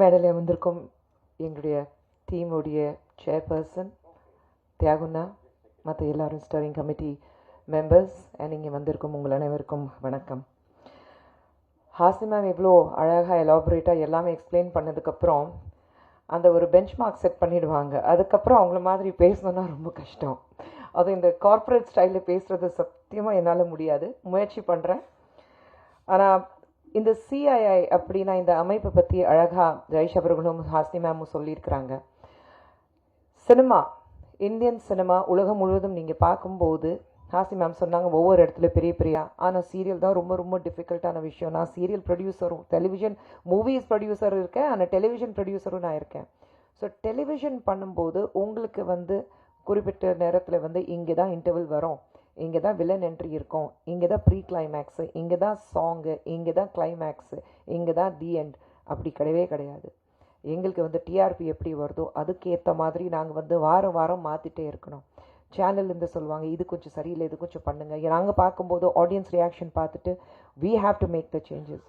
மேடையில் வந்திருக்கும் எங்களுடைய டீமுடைய சேர்பர்சன் தியாகுண்ணா, மற்ற எல்லாரும் ஸ்டரிங் கமிட்டி மெம்பர்ஸ் அண்ட் இங்கே வந்திருக்கும் உங்கள் அனைவருக்கும் வணக்கம். ஹாசினி மேம் எவ்வளோ அழகாக எலாபரேட்டாக எல்லாமே எக்ஸ்பிளைன் பண்ணதுக்கப்புறம் அந்த ஒரு பெஞ்ச் மார்க் செட் பண்ணிவிடுவாங்க. அதுக்கப்புறம் அவங்கள மாதிரி பேசணுன்னா ரொம்ப கஷ்டம். அது இந்த கார்ப்பரேட் ஸ்டைலில் பேசுகிறது சத்தியமாக என்னால் முடியாது. முயற்சி பண்ணுறேன். ஆனால் இந்த சிஐஐ அப்படின்னா இந்த அமைப்பை பற்றி அழகாக ஜெய்ஷ் அவர்களும் ஹாசினி மேமும் சொல்லியிருக்கிறாங்க. சினிமா, இந்தியன் சினிமா உலகம் முழுவதும் நீங்கள் பார்க்கும்போது ஹாசினி மேம் சொன்னாங்க ஒவ்வொரு இடத்துல பெரிய பெரிய, ஆனால் சீரியல் தான் ரொம்ப ரொம்ப டிஃபிகல்ட்டான விஷயம். நான் சீரியல் ப்ரொடியூசரும் டெலிவிஷன் மூவிஸ் ப்ரொடியூசர் இருக்கேன், ஆனால் டெலிவிஷன் ப்ரொடியூசரும் நான் இருக்கேன். ஸோ டெலிவிஷன் பண்ணும்போது உங்களுக்கு குறிப்பிட்ட நேரத்தில் இங்கே தான் இன்டர்வல் வரும், இங்கே தான் வில்லன் என்ட்ரி இருக்கும், இங்கே தான் ப்ரீ கிளைமேக்ஸு, இங்கே தான் சாங்கு, இங்கே தான் கிளைமேக்ஸு, இங்கே தான் தி எண்ட். அப்படி கிடையவே கிடையாது. எங்களுக்கு டிஆர்பி எப்படி வருதோ அதுக்கேற்ற மாதிரி நாங்கள் வாரம் வாரம் மாற்றிட்டே இருக்கணும். சேனல்லேருந்து சொல்லுவாங்க இது கொஞ்சம் சரியில்லை, இது கொஞ்சம் பண்ணுங்கள். நாங்கள் பார்க்கும்போது ஆடியன்ஸ் ரியாக்ஷன் பார்த்துட்டு we have to make the changes.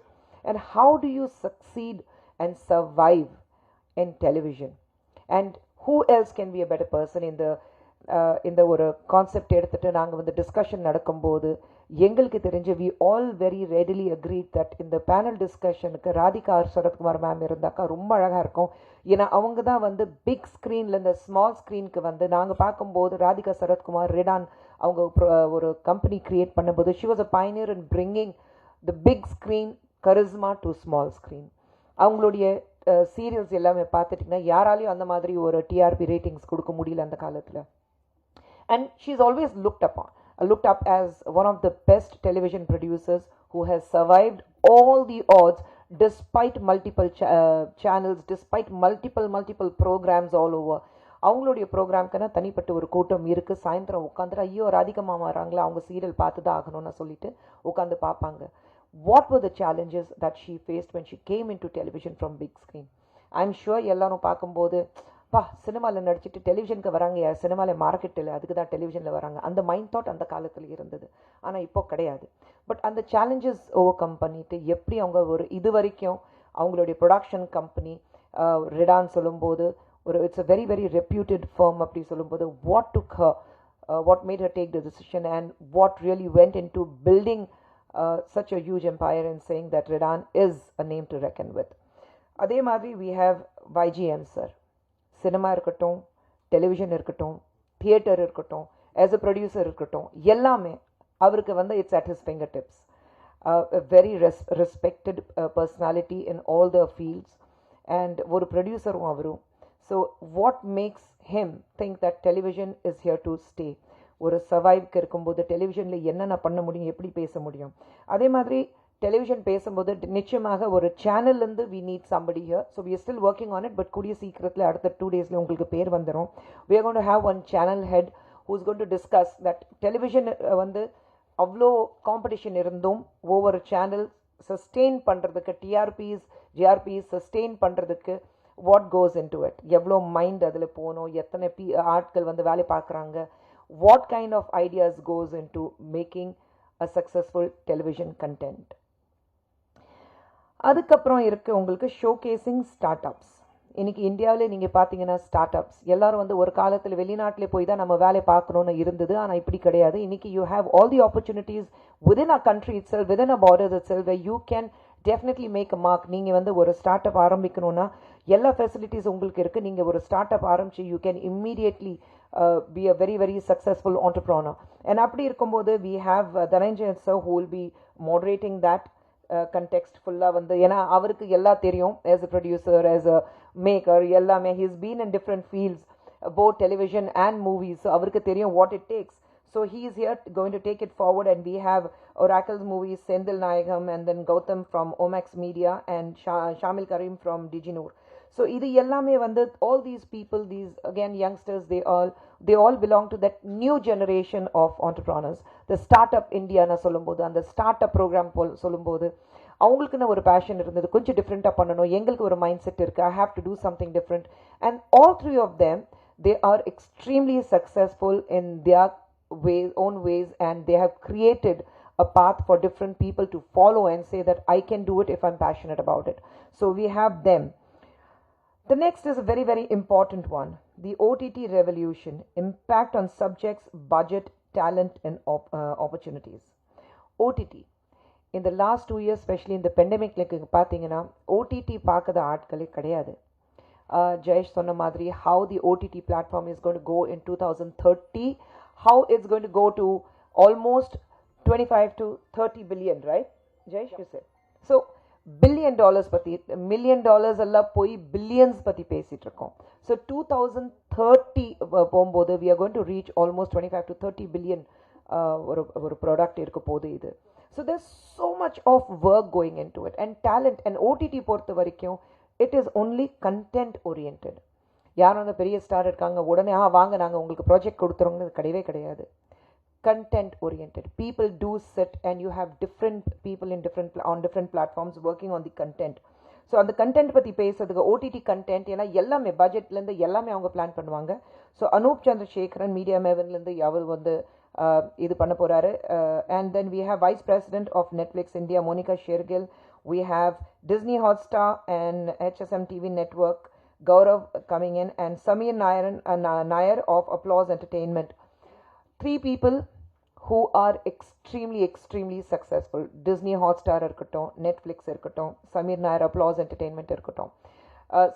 And how do you succeed and survive in television? And who else can be a better person இந்த ஒரு கான்செப்ட் எடுத்துகிட்டு நாங்கள் டிஸ்கஷன் நடக்கும்போது எங்களுக்கு தெரிஞ்சு we all very readily agreed that இந்த panel டிஸ்கஷனுக்கு Radhika Sarathkumar ma'am இருந்தாக்கா ரொம்ப அழகாக இருக்கும். ஏன்னா அவங்க தான் பிக் ஸ்க்ரீனில் இந்த ஸ்மால் ஸ்க்ரீனுக்கு நாங்கள் பார்க்கும்போது ராதிகா சரத்குமார் ரெடான் அவங்க ஒரு கம்பெனி க்ரியேட் பண்ணும்போது she was a pioneer in bringing the big screen charisma to small screen. அவங்களுடைய சீரியல்ஸ் எல்லாமே பார்த்துட்டிங்கன்னா யாராலையும் அந்த மாதிரி ஒரு டிஆர்பி ரேட்டிங்ஸ் கொடுக்க முடியல அந்த காலத்தில். And she's always looked up as one of the best television producers who has survived all the odds despite multiple channels, despite multiple programs all over. அவங்களுடைய ப்ரோக்ராம்க்குன்னா தனிப்பட்ட ஒரு கூட்டம் இருக்குது. சாயந்தரம் உட்காந்துட்டு ஐயோ ராதிகா மாமா வராங்களா, அவங்க சீரியல் பார்த்து தான் ஆகணும்னு சொல்லிட்டு உட்காந்து பார்ப்பாங்க. What were the challenges that she faced when she came into television from big screen? I'm sure எல்லாரும் பார்க்கும்போது சினிமாவில் நடிச்சுட்டு டெலிவிஷனுக்கு வராங்க, சினிமாவில் மார்க்கெட் இல்லை, அதுக்கு தான் டெலிவிஷனில் வராங்க, அந்த மைண்ட் தாட் அந்த காலத்தில் இருந்தது. ஆனால் இப்போ கிடையாது. பட் அந்த சேலஞ்சஸ் ஓவர் கம் பண்ணிட்டு எப்படி அவங்க ஒரு இது வரைக்கும் அவங்களுடைய ப்ரொடக்ஷன் கம்பெனி ரெடான் சொல்லும்போது it's a very very reputed firm அப்படி சொல்லும்போது what made her take the decision and what really went into building such a huge empire and saying that Redan is a name to reckon with. அதே மாதிரி we have YGM sir. Cinema இருக்கட்டும், television இருக்கட்டும், theatre இருக்கட்டும், as a producer இருக்கட்டும், எல்லாமே அவருக்கு it's at his finger tips. Very respected personality in all the fields and ஒரு ப்ரொடியூசரும் அவரும். So what makes him think that television is here to stay. ஒரு சர்வைவ்க்கு இருக்கும்போது டெலிவிஷனில் என்னென்ன பண்ண முடியும், எப்படி பேச முடியும். அதே மாதிரி டெலிவிஷன் பேசும்போது நிச்சயமாக ஒரு சேனல்லேருந்து we need somebody here. So we are still working on it. But கூடிய சீக்கிரத்தில் அடுத்த 2 days உங்களுக்கு பேர் வந்துடும். We are going to have one channel head who is going to discuss that television அவ்வளோ காம்படிஷன் இருந்தும் ஒவ்வொரு சேனல் சஸ்டெயின் பண்ணுறதுக்கு ஜிஆர்பிஸ் சஸ்டெயின் பண்ணுறதுக்கு what goes into it, எவ்வளோ மைண்ட் அதில் போகணும், எத்தனை ஆட்கள் வேலை பார்க்குறாங்க, what kind of ideas goes in to making a successful television content. அதுக்கப்புறம் உங்களுக்கு ஷோகேசிங் ஸ்டார்ட் அப்ஸ். இன்றைக்கி இந்தியாவில் நீங்கள் பார்த்தீங்கன்னா ஸ்டார்ட் அப்ஸ் எல்லாரும் ஒரு காலத்தில் வெளிநாட்டிலே போய் தான் நம்ம வேலை பார்க்கணுன்னு இருந்தது. ஆனால் இப்படி கிடையாது. இன்றைக்கி you have all the opportunities within a country itself, within a borders itself, you can definitely make a mark. நீங்கள் ஒரு ஸ்டார்ட் அப் ஆரம்பிக்கணும்னா எல்லா ஃபெசிலிட்டிஸ் உங்களுக்கு இருக்குது. நீங்கள் ஒரு ஸ்டார்ட் அப் ஆரம்பித்து you can immediately be a very very successful entrepreneur. And அப்படி இருக்கும்போது we have Dhananjayan sir who will be moderating that context full-ஆ ஏன்னா அவருக்கு எல்லாம் தெரியும் as a producer, as a maker, எல்லாமே he's been in different fields, both television and movies. So அவருக்கு தெரியும் what it takes. So he is here going to take it forward. And we have Oracle's movies, Sendil Nayagam, and then Gautam from Omax Media, and Shamil Karim from Diginoor. So இது எல்லாமே all these people, these again youngsters, they all belong to that new generation of entrepreneurs. The startup India na சொல்லும்போது அந்த startup program சொல்லும்போது அவங்களுக்குன்னு ஒரு fashion இருந்தது, கொஞ்சம் டிஃப்ரெண்ட்டாக பண்ணணும், எங்களுக்கு ஒரு மைண்ட் செட் இருக்குது, I have to do something different. And all 3 of them, they are extremely successful in their own ways, and they have created a path for different people to follow and say that I can do it if I'm passionate about it. So we have them. The next is a very, very important one. The OTT revolution, impact on subjects, budget, talent and opportunities. OTT. In the last 2 years, especially in the pandemic, பார்த்தீங்கன்னா OTT பார்க்காத ஆட்களே கிடையாது. Jayesh சொன்ன மாதிரி how the OTT platform is going to go in 2030, how it's going to go to almost 25 to 30 billion, right? Jayesh, you said. So $1 billion பத்தி $1 million எல்லாம் போய் billions பத்தி பேசிட்டு இருக்கோம். So 2030 போகும்போது we are going to reach almost 25 to 30 billion ஒரு product இருக்க போகுது இது. So there's so much of work going into it and talent and OTT பொறுத்த வரைக்கும் it is only content oriented. யாரும் அந்த பெரிய ஸ்டார் இருக்காங்க உடனே வாங்க நாங்க உங்களுக்கு ப்ராஜெக்ட் கொடுத்துறோம்னு கிடையவே கிடையாது. Content oriented. People do sit and you have different people in different platforms working on the content. So அந்த கண்டென்ட் பற்றி பேசுறதுக்கு OTT கண்டென்ட் ஏன்னா எல்லாமே பட்ஜெட்லேருந்து எல்லாமே அவங்க பிளான் பண்ணுவாங்க. ஸோ அனூப் சந்திரசேகரன் மீடியா மேவன்லேருந்து அவர் வந்து இது பண்ண போகிறாரு. And then we have vice president of Netflix India Monica Shergill. We have Disney Hotstar and HSM TV Network, Gaurav coming in, and Samir Nair of Applause Entertainment. 3 people who are extremely successful. Disney Hotstar இருக்கட்டும், Netflix இருக்கட்டும், Samir Nair Applause Entertainment இருக்கட்டும்.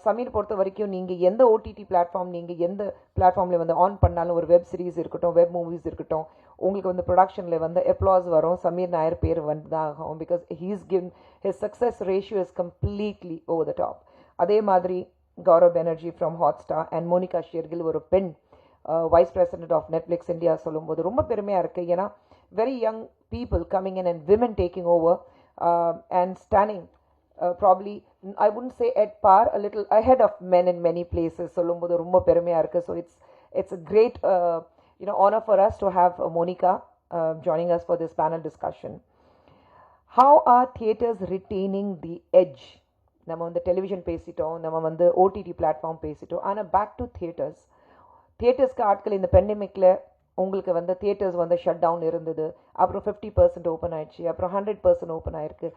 சமீர் பொறுத்த வரைக்கும் நீங்கள் எந்த OTT platform நீங்கள் எந்த பிளாட்ஃபார்மில் வந்து ஆன் பண்ணாலும் ஒரு வெப் சீரிஸ் இருக்கட்டும், வெப் மூவிஸ் இருக்கட்டும், உங்களுக்கு வந்து ப்ரொடக்ஷனில் வந்து அப்ளாஸ் வரும். சமீர் நாயர் பேர் வந்து தான் ஆகும். Because he's given his success ratio is completely over the top. அதே மாதிரி Gaurav Banerjee from Hotstar and Monika Shergill ஒரு பெண் vice president of Netflix India சொல்லும்போது ரொம்ப பெருமையாக இருக்குது. ஏன்னா very young people coming in and women taking over and standing probably I wouldn't say at par, a little ahead of men in many places. சொல்லும்போது ரொம்ப பெருமையாக இருக்குது. So it's a great honor for us to have Monica joining us for this panel discussion. How are theatres retaining the edge? நம்ம வந்து television பேசிட்டோம், நம்ம வந்து OTT platform பேசிட்டோம். ஆனால் பேக் டு தியேட்டர்ஸ்க்கு ஆட்கள் இந்த பெண்டமிக்கில் உங்களுக்கு வந்து தியேட்டர்ஸ் வந்து ஷட் டவுன் இருந்தது, அப்புறம் 50% ஓப்பன் ஆயிடுச்சு, அப்புறம் 100% ஓப்பன் ஆயிருக்கு.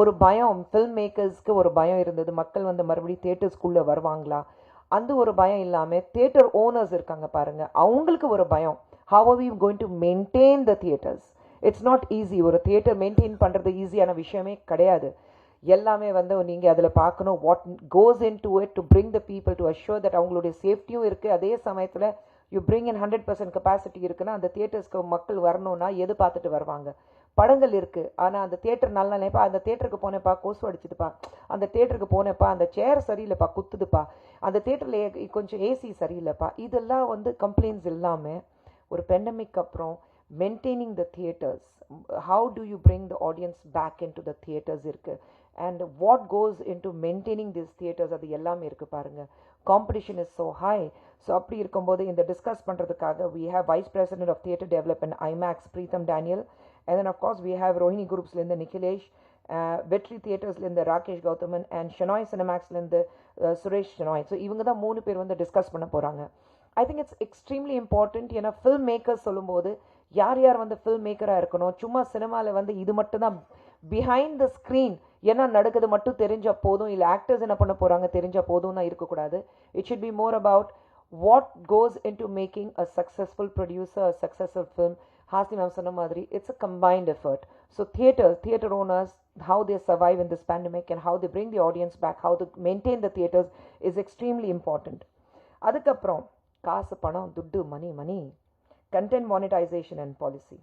ஒரு பயம், ஃபில்ம் மேக்கர்ஸ்க்கு ஒரு பயம் இருந்தது, மக்கள் வந்து மறுபடியும் தியேட்டர்ஸ்குள்ளே வருவாங்களா, அந்த ஒரு பயம் இல்லாமல் தியேட்டர் ஓனர்ஸ் இருக்காங்க பாருங்கள், அவங்களுக்கு ஒரு பயம். How are we going to maintain the theatres? It's not easy. ஒரு தியேட்டர் மெயின்டைன் பண்ணுறது ஈஸியான விஷயமே கிடையாது. எல்லாமே வந்து நீங்கள் அதில் பார்க்கணும், what goes into it to bring the people to assure that அவங்களுடைய சேஃப்டியும் இருக்குது. அதே சமயத்தில் யூ பிரிங் இன் 100% கெப்பாசிட்டி இருக்குன்னா அந்த தியேட்டர்ஸ்க்கு மக்கள் வரணும்னா எது பார்த்துட்டு வருவாங்க? படங்கள் இருக்குது, ஆனால் அந்த தியேட்டர் நல்லா நினைப்பா, அந்த தியேட்டருக்கு போனேப்பா கொசு அடிச்சுதுப்பா, அந்த தியேட்டருக்கு போனேப்பா அந்த சேர் சரியில்லைப்பா குத்துதுப்பா, அந்த தியேட்டரில் கொஞ்சம் ஏசி சரியில்லைப்பா. இதெல்லாம் வந்து கம்ப்ளைண்ட்ஸ் இல்லாமல் ஒரு பெண்டமிக் அப்புறம் maintaining the theatres, how do you bring the audience back into the theatres இருக்குது. And what goes into maintaining this theatres, அது எல்லாமே இருக்குது பாருங்கள். Competition is so high. So அப்படி இருக்கும்போது இந்த டிஸ்கஸ் பண்ணுறதுக்காக we have vice president of theatre development IMAX Preetham Daniel, and then of course we have Rohini குரூப்ஸ்லேருந்து நிகிலேஷ், வெட்ரி தியேட்டர்ஸ்லேருந்து ராகேஷ் கௌதமன், அண்ட் ஷெனாய் சினிமேக்ஸ்லேருந்து சுரேஷ் ஷெனாய். ஸோ இவங்க தான் 3 பேர் வந்து டிஸ்கஸ் பண்ண போகிறாங்க. I think it's extremely important. ஏன்னா ஃபில்ம் மேக்கர்ஸ் சொல்லும்போது யார் யார் வந்து ஃபில்ம் மேக்கராக இருக்கணும், சும்மா சினிமாவில் வந்து இது மட்டும் தான் பிஹைண்ட் த ஸ்க்ரீன் என்ன நடக்குது மட்டும் தெரிஞ்சால் போதும், இல்லை ஆக்டர்ஸ் என்ன பண்ண போகிறாங்க தெரிஞ்சால் போதும் தான் இருக்கக்கூடாது. It should be more about what goes into making a successful producer, a successful film. Hasni ma'am சொன்ன மாதிரி it's a combined effort. So theater owners, how they survive in this pandemic and how they bring the audience back, how they maintain the theaters is extremely important. அதுக்கப்புறம் காசு பணம் துட்டு மணி content monetization and policy.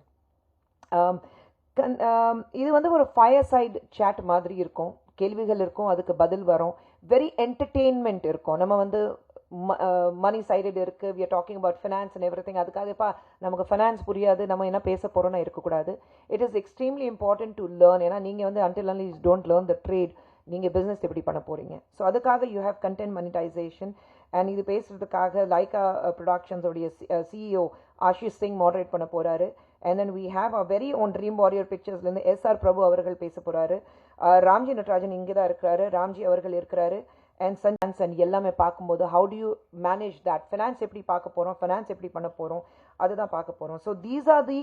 இது வந்து ஒரு fire side chat மாதிரி இருக்கும், கேள்விகள் இருக்கும், அதுக்கு பதில் வரும், வெரி என்டர்டெயின்மெண்ட் இருக்கும். நம்ம வந்து மணி சைடட் இருக்குது, we are talking about finance and everything. அதுக்காகப்பா நமக்கு ஃபினான்ஸ் புரியாது, நம்ம என்ன பேச போகிறோன்னா இருக்கக்கூடாது. It is extremely important to learn. ஏன்னா நீங்கள் வந்து until unless you don't learn the trade, நீங்கள் பிஸ்னஸ் எப்படி பண்ண போகிறீங்க. ஸோ அதுக்காக you have content monetisation. And இது பேசுகிறதுக்காக லைக்கா ப்ரொடக்ஷன்ஸோடைய சிஇஓ ஆஷிஷ் சிங் மாடரேட் பண்ண போகிறாரு. And then we have a very own dream warrior பிக்சர்ஸ்லேருந்து SR பிரபு அவர்கள் பேச போகிறாரு. ராம்ஜி நட்ராஜன் இங்கே தான் இருக்கிறாரு, ராம்ஜி அவர்கள் இருக்கிறாரு. அண்ட் சன்ஸ் அண்ட் எல்லாமே பார்க்கும்போது how do you manage that, finance எப்படி பார்க்க போகிறோம், ஃபினான்ஸ் எப்படி பண்ண போகிறோம், அதுதான் பார்க்க போகிறோம். So these are the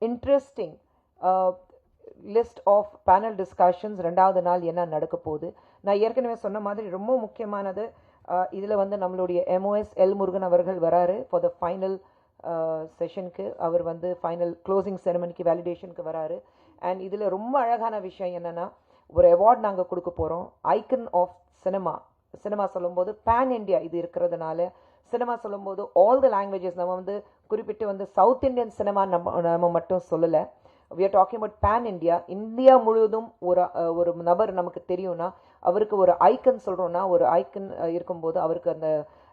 interesting list of panel discussions. 2வது நாள் என்ன நடக்க போகுது, நான் ஏற்கனவே சொன்ன மாதிரி ரொம்ப முக்கியமானது இதில் வந்து நம்மளுடைய MOS எல் முருகன் அவர்கள் வராரு ஃபார் த ஃபைனல் செஷனுக்கு. அவர் வந்து ஃபைனல் க்ளோசிங் செரமனிக்கு வேலிடேஷனுக்கு வராரு. அண்ட் இதில் ரொம்ப அழகான விஷயம் என்னென்னா, ஒரு அவார்ட் நாங்கள் கொடுக்க போகிறோம், ஐக்கன் ஆஃப் சினிமா. சினிமா சொல்லும்போது பேன் இண்டியா இது இருக்கிறதுனால, சினிமா சொல்லும்போது ஆல் த லாங்குவேஜஸ், நம்ம வந்து குறிப்பிட்டு வந்து சவுத் இண்டியன் சினிமா நம்ம மட்டும் சொல்லலை. we are talking about pan India. India முழுவதும் ஒரு நபர் நமக்கு தெரியும்னா அவருக்கு ஒரு ஐக்கன் சொல்கிறோன்னா, ஒரு ஐக்கன் இருக்கும்போது அவருக்கு அந்த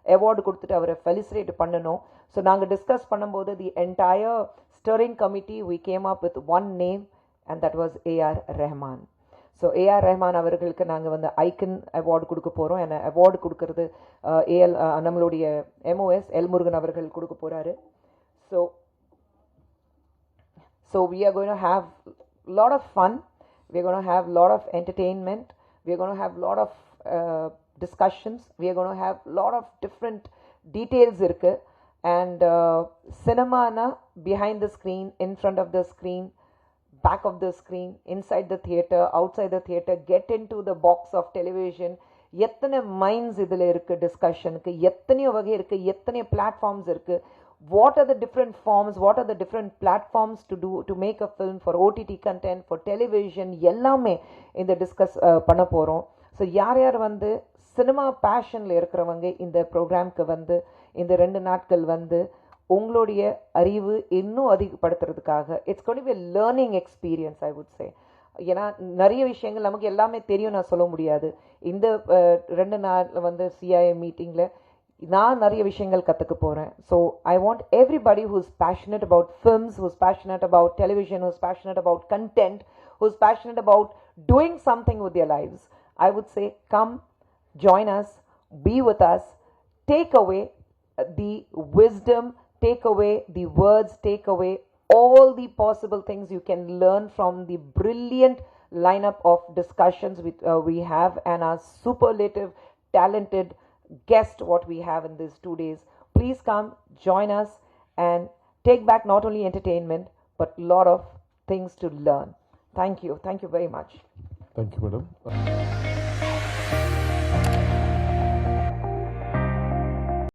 அவார்டு கொடுத்துட்டு அவரை ஃபெலிசிட்டேட் பண்ணணும். ஸோ நாங்கள் டிஸ்கஸ் பண்ணும்போது the entire steering committee we came up with one name and that was A.R. Rahman. So A.R. Rahman அவர்களுக்கு நாங்கள் வந்து ஐக்கன் அவார்டு கொடுக்க போகிறோம். ஏன்னா அவார்டு கொடுக்கறது நம்மளுடைய MOS எல் முருகன் அவர்கள் கொடுக்க போகிறாரு. So we are going to have a lot of fun, we are going to have a lot of entertainment, we are going to have a lot of discussions, we are going to have a lot of different details irukku. And cinema na behind the screen, in front of the screen, back of the screen, inside the theater, outside the theater, get into the box of television. எத்தனை minds இதில் இருக்குது டிஸ்கஷனுக்கு, எத்தனையோ வகை இருக்குது, எத்தனையோ platforms இருக்குது. What are the different forms, what are the different platforms to make a film for OTT content, for television, எல்லாமே இந்த டிஸ்கஸ் பண்ண போகிறோம். ஸோ யார் யார் வந்து சினிமா பேஷனில் இருக்கிறவங்க இந்த ப்ரோக்ராம்க்கு வந்து இந்த 2 நாட்கள் வந்து உங்களுடைய அறிவு இன்னும் அதிகப்படுத்துறதுக்காக, it's going to be a learning experience I would say. ஏன்னா நிறைய விஷயங்கள் நமக்கு எல்லாமே தெரியும் நான் சொல்ல முடியாது. இந்த 2 நாள் வந்து CIA மீட்டிங்கில் நான் நிறைய விஷயங்கள் கற்றுக்க போகிறேன். So I want everybody who's passionate about films, who's passionate about television, who's passionate about content, who's passionate about doing something with their lives, I would say come, join us, be with us, take away the wisdom, take away the words, take away all the possible things you can learn from the brilliant lineup of discussions we have and our superlative talented guest what we have in these 2 days. Please come, join us and take back not only entertainment but a lot of things to learn. Thank you very much. Thank you, madam.